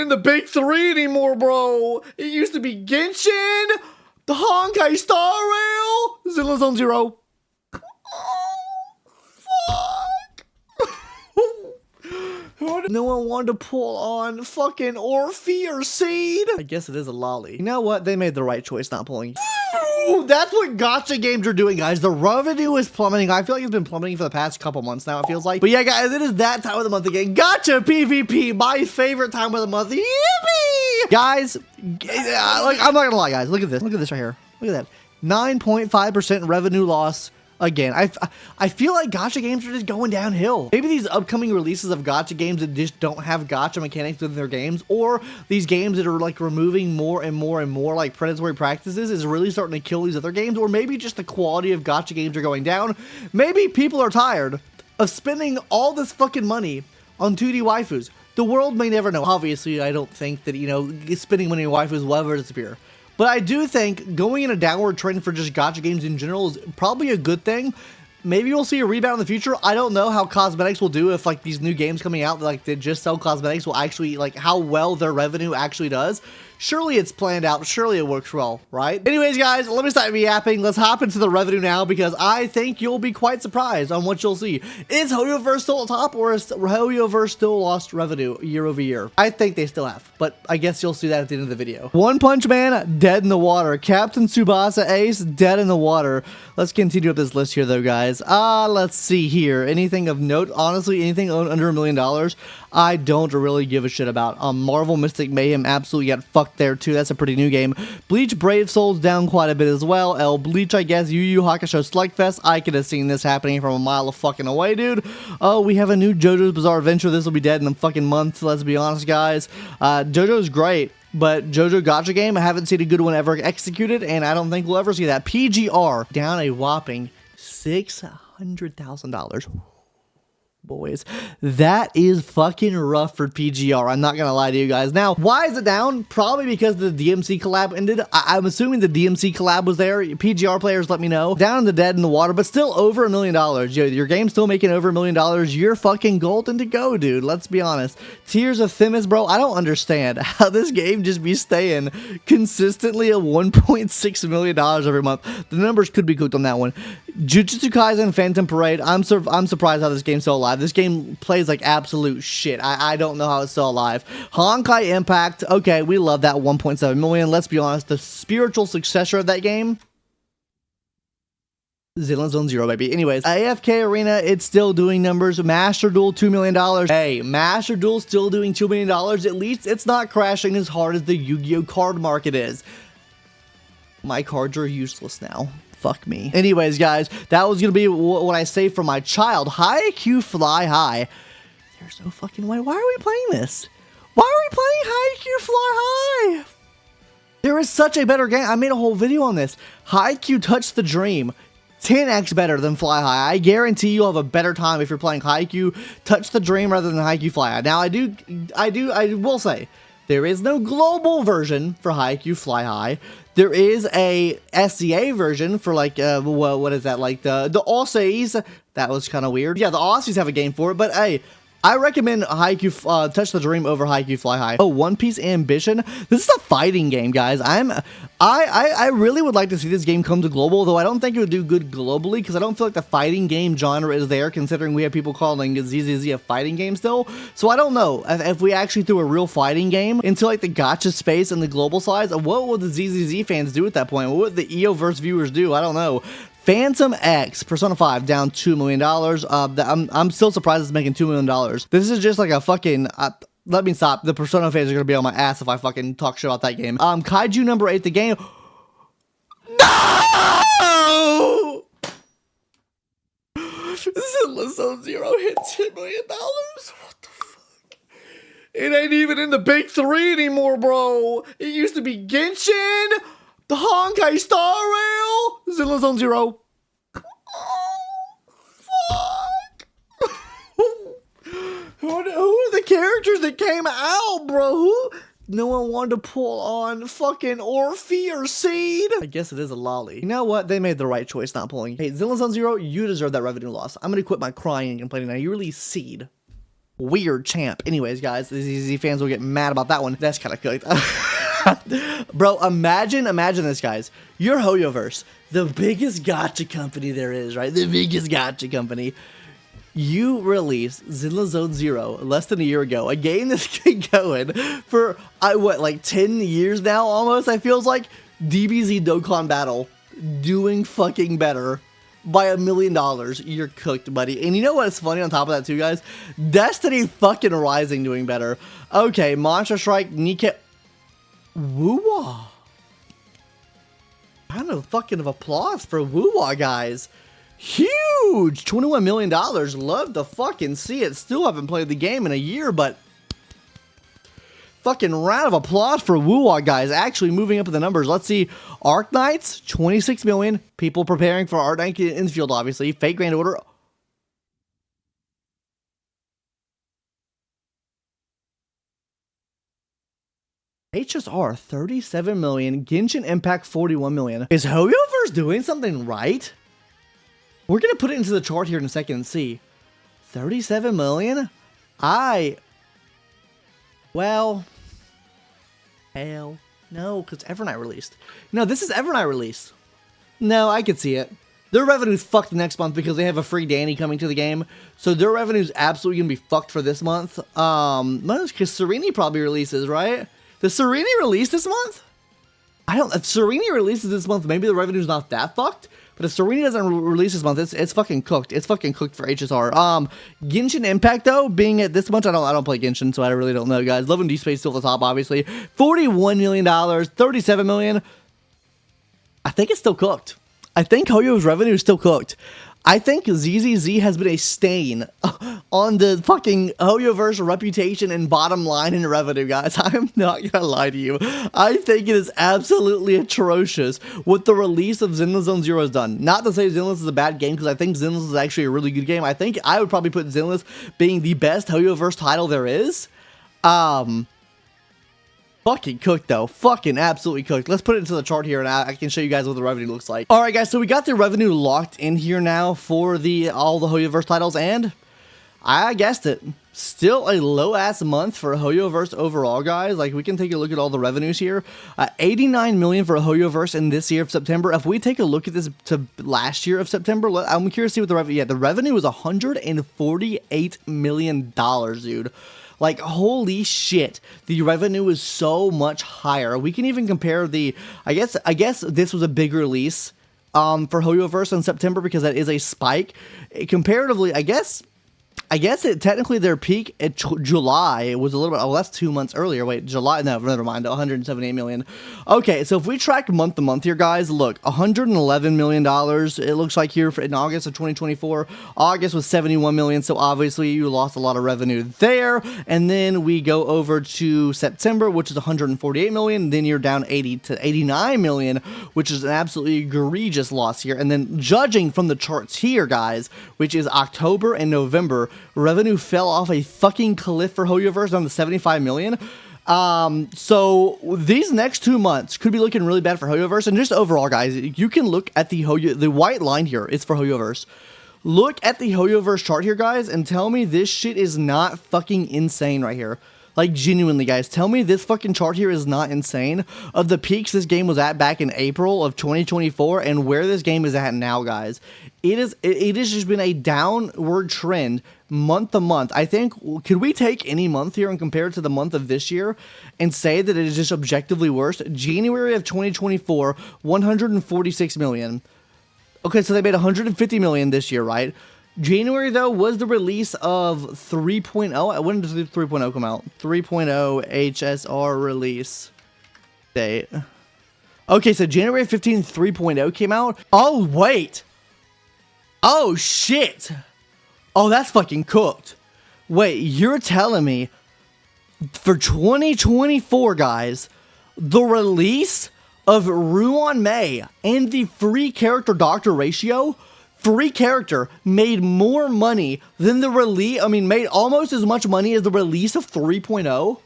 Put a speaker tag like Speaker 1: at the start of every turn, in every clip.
Speaker 1: in the big three anymore, bro. It used to be Genshin, the Honkai Star Rail, Zenless on Zero. No one wanted to pull on fucking Orphe or Seed. I guess it is a lolly. You know what? They made the right choice not pulling. That's what gacha games are doing, guys. The revenue is plummeting. I feel like it's been plummeting for the past couple months now, it feels like. But yeah, guys, it is that time of the month again. Gacha PvP, my favorite time of the month. Yippee! Guys, like, I'm not gonna lie, guys. Look at this. Look at this right here. Look at that. 9.5% revenue loss. Again, I feel like gacha games are just going downhill. Maybe these upcoming releases of gacha games that just don't have gacha mechanics within their games, or these games that are like removing more and more and more like predatory practices is really starting to kill these other games, or maybe just the quality of gacha games are going down. Maybe people are tired of spending all this fucking money on 2D waifus. The world may never know. Obviously, I don't think that, you know, spending money on waifus will ever disappear. But I do think going in a downward trend for just gacha games in general is probably a good thing. Maybe we'll see a rebound in the future. I don't know how cosmetics will do if like these new games coming out like that just sell cosmetics will actually like how well their revenue actually does. Surely it's planned out. Surely it works well, right? Anyways, guys, let me stop yapping. Let's hop into the revenue now because I think you'll be quite surprised on what you'll see. Is Hoyoverse still at top, or is Hoyoverse still lost revenue year over year? I think they still have, but I guess you'll see that at the end of the video. One Punch Man, dead in the water. Captain Tsubasa Ace, dead in the water. Let's continue up this list here though, guys. Let's see here. Anything of note? Honestly, anything under $1 million, I don't really give a shit about. Marvel Mystic Mayhem absolutely got fucked there too. That's a pretty new game. Bleach Brave Souls down quite a bit as well. Bleach, I guess. Yu Yu Hakusho Slugfest. I could have seen this happening from a mile of fucking away, dude. Oh, we have a new JoJo's Bizarre Adventure. This will be dead in a fucking month. Let's be honest, guys. JoJo's great. But JoJo Gacha game, I haven't seen a good one ever executed, and I don't think we'll ever see that. PGR down a whopping $600,000. Boys, that is fucking rough for PGR. I'm not gonna lie to you guys. Now, why is it down? Probably because the DMC collab ended. I'm assuming the DMC collab was there. PGR players, let me know. Down in the dead in the water, but still over $1 million. Yo, your game's still making over $1 million. You're fucking golden to go, dude. Let's be honest. Tears of Themis, bro. I don't understand how this game just be staying consistently at $1.6 million every month. The numbers could be cooked on that one. Jujutsu Kaisen Phantom Parade. I'm surprised how this game's still alive. This game plays like absolute shit. I don't know how it's still alive. Honkai Impact. Okay, we love that 1.7 million. Let's be honest. The spiritual successor of that game, Zenless on Zero, baby. Anyways, AFK Arena, it's still doing numbers. Master Duel, $2 million. Hey, Master Duel still doing $2 million. At least it's not crashing as hard as the Yu-Gi-Oh card market is. My cards are useless now. Fuck me. Anyways, guys, that was gonna be what I say for my child. Haikyuu Fly High. There's no fucking way. Why are we playing this? Why are we playing Haikyuu Fly High? There is such a better game. I made a whole video on this. Haikyuu Touch the Dream. 10x better than Fly High. I guarantee you'll have a better time if you're playing Haikyuu Touch the Dream rather than Haikyuu Fly High. Now, I will say, there is no global version for Haikyuu Fly High. There is a SCA version for like, what is that? Like the Aussies. That was kind of weird. Yeah, the Aussies have a game for it, but hey, I recommend Haikyuu Touch the Dream over Haikyuu Fly High. Oh, One Piece Ambition. This is a fighting game, guys. I really would like to see this game come to global, though I don't think it would do good globally because I don't feel like the fighting game genre is there, considering we have people calling ZZZ a fighting game still. So I don't know if we actually threw a real fighting game into like the gacha space and the global size. What would the ZZZ fans do at that point? What would the Hoyoverse viewers do? I don't know. Phantom X, Persona 5, down $2 million. I'm still surprised it's making $2 million. This is just like a fucking... let me stop. The Persona fans are going to be on my ass if I fucking talk shit about that game. Kaiju number 8, the game... No! Zenless on Zero hit $10 million? What the fuck? It ain't even in the big three anymore, bro. It used to be Genshin, the Honkai Star Rail, Zenless on Zero. Oh, fuck. Who are the characters that came out, bro? No one wanted to pull on fucking Orphe or Seed. I guess it is a lolly. You know what? They made the right choice not pulling. Hey, Zenless on Zero, you deserve that revenue loss. I'm gonna quit my crying and complaining now. You release Seed. Weird champ. Anyways, guys, the ZZ fans will get mad about that one. That's kind of cooked. Bro, imagine this, guys. You're Hoyoverse, the biggest gacha company there is, right? The biggest gacha company. You released Zenless Zone Zero less than a year ago, a game that's been going for, like 10 years now almost, I feels like. DBZ Dokkan Battle, doing fucking better by $1 million. You're cooked, buddy. And you know what's funny on top of that too, guys? Destiny fucking Rising doing better. Okay, Monster Strike, Nika... Woo-wah. Round of fucking applause for Woo-wah, guys. Huge! $21 million. Love to fucking see it. Still haven't played the game in a year, but fucking round of applause for Woo-wah, guys. Actually moving up in the numbers. Let's see. Arc Knights, 26 million. People preparing for Arc Knight in the field, obviously. Fate Grand Order. HSR, 37 million. Genshin Impact, 41 million. Is Hoyoverse doing something right? We're going to put it into the chart here in a second and see. 37 million? Well, hell no, because Evernight released. No, this is Evernight release. No, I could see it. Their revenue's fucked next month because they have a free Danny coming to the game. So their revenue's absolutely going to be fucked for this month. Because Sereni probably releases, right? Does Sereni release this month? If Sereni releases this month, maybe the revenue's not that fucked. But if Serena doesn't release this month, it's fucking cooked. It's fucking cooked for HSR. Genshin Impact, though, being at this much, I don't play Genshin, so I really don't know, guys. Love and D-Space still at the top, obviously. $41 million, $37 million. I think it's still cooked. I think Hoyo's revenue is still cooked. I think ZZZ has been a stain on the fucking Hoyoverse reputation and bottom line in revenue, guys. I'm not gonna lie to you. I think it is absolutely atrocious what the release of Zenless Zone Zero has done. Not to say Zenless is a bad game, because I think Zenless is actually a really good game. I think I would probably put Zenless being the best Hoyoverse title there is. Fucking cooked, though. Fucking absolutely cooked. Let's put it into the chart here, and I can show you guys what the revenue looks like. All right, guys, so we got the revenue locked in here now for all the Hoyoverse titles, and I guessed it. Still a low-ass month for Hoyoverse overall, guys. Like, we can take a look at all the revenues here. 89 million for Hoyoverse in this year of September. If we take a look at this to last year of September, I'm curious to see what the revenue... Yeah, the revenue was $148 million, dude. Like, holy shit, the revenue is so much higher. We can even compare the, I guess this was a big release for Hoyoverse in September, because that is a spike. Comparatively, I guess it technically their peak at July, it was a little bit, oh, that's 2 months earlier. Wait, July, no, never mind, 178 million. Okay, so if we track month to month here, guys, look, $111 million, it looks like here in August of 2024. August was 71 million, so obviously you lost a lot of revenue there. And then we go over to September, which is 148 million, then you're down 80 to 89 million, which is an absolutely egregious loss here. And then judging from the charts here, guys, which is October and November, revenue fell off a fucking cliff for Hoyoverse down to 75 million. So these next 2 months could be looking really bad for Hoyoverse. And just overall, guys, you can look at the white line here. It's for Hoyoverse. Look at the Hoyoverse chart here, guys, and tell me this shit is not fucking insane right here. Like, genuinely, guys, tell me this fucking chart here is not insane. Of the peaks this game was at back in April of 2024 and where this game is at now, guys. It has just been a downward trend month to month. I think, could we take any month here and compare it to the month of this year and say that it is just objectively worse? January of 2024, 146 million. Okay, so they made 150 million this year, right? January, though, was the release of 3.0. When does 3.0 come out? 3.0 HSR release date. Okay, so January 15th, 3.0 came out. Oh, wait. Oh, shit. Oh, that's fucking cooked. Wait, you're telling me for 2024, guys, the release of Ruan Mei and the free character doctor ratio, free character made more money than the release, made almost as much money as the release of 3.0?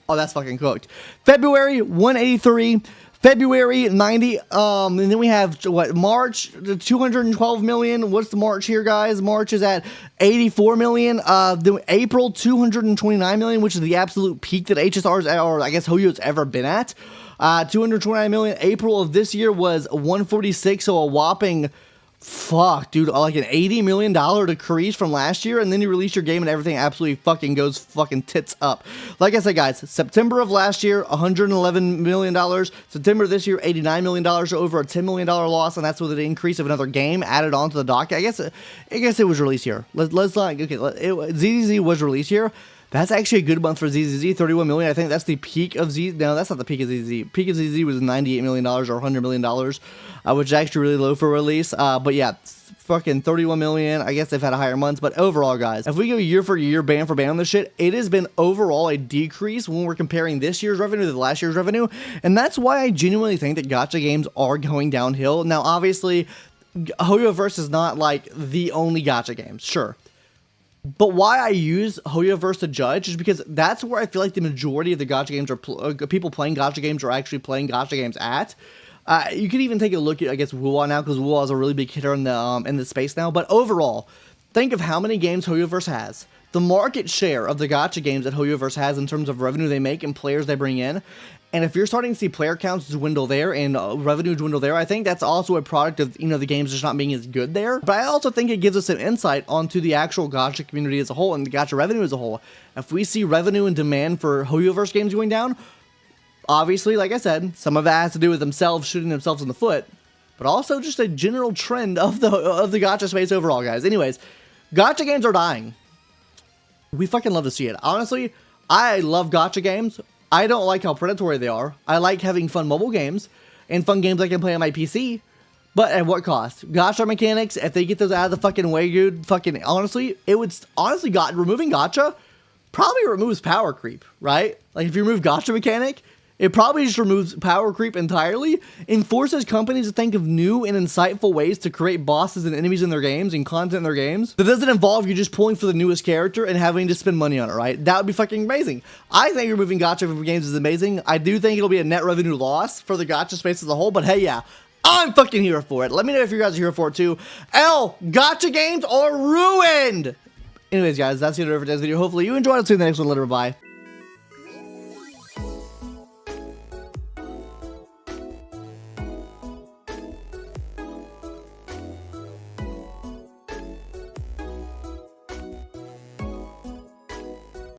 Speaker 1: Oh, that's fucking cooked. February, 183. February 90, and then we have what, March, 212 million. What's the March here, guys? March is at 84 million. Then April, 229 million, which is the absolute peak that HSR's or I guess Hoyo's ever been at. 229 million. April of this year was 146, so a whopping, fuck, dude, like an $80 million decrease from last year, and then you release your game and everything absolutely fucking goes fucking tits up. Like I said, guys, September of last year, $111 million. September this year, $89 million, over a $10 million loss, and that's with an increase of another game added onto the docket. I guess it was released here. Let's not, okay, ZZZ was released here. That's actually a good month for ZZZ, 31 million. I think that's the peak of Z. No, that's not the peak of ZZZ. Peak of ZZZ was $98 million or $100 million, which is actually really low for release. But yeah, fucking 31 million. I guess they've had higher months, but overall, guys, if we go year for year, band for band on this shit, it has been overall a decrease when we're comparing this year's revenue to the last year's revenue. And that's why I genuinely think that gacha games are going downhill. Now, obviously, Hoyoverse is not like the only gacha games, sure. But why I use Hoyoverse to judge is because that's where I feel like the majority of the gacha games are people playing gacha games are actually playing gacha games at. You could even take a look at, I guess, Wuwa now, because Wuwa is a really big hitter in the space now. But overall, think of how many games Hoyoverse has, the market share of the gacha games that Hoyoverse has in terms of revenue they make and players they bring in. And if you're starting to see player counts dwindle there and revenue dwindle there, I think that's also a product of, the games just not being as good there. But I also think it gives us an insight onto the actual gacha community as a whole and the gacha revenue as a whole. If we see revenue and demand for Hoyoverse games going down, obviously, like I said, some of that has to do with themselves shooting themselves in the foot, but also just a general trend of the gacha space overall, guys. Anyways, gacha games are dying. We fucking love to see it. Honestly, I love gacha games. I don't like how predatory they are. I like having fun mobile games and fun games I can play on my PC. But at what cost? Gacha mechanics, if they get those out of the fucking way, dude, fucking honestly, it would honestly removing gacha probably removes power creep, right? Like if you remove gacha mechanic, it probably just removes power creep entirely and forces companies to think of new and insightful ways to create bosses and enemies in their games and content in their games that doesn't involve you just pulling for the newest character and having to spend money on it, right? That would be fucking amazing. I think removing gacha from games is amazing. I do think it'll be a net revenue loss for the gacha space as a whole, but hey, yeah, I'm fucking here for it. Let me know if you guys are here for it too. Gacha games are ruined! Anyways, guys, that's the end of it for today's video. Hopefully you enjoyed it. See you in the next one. Later, bye.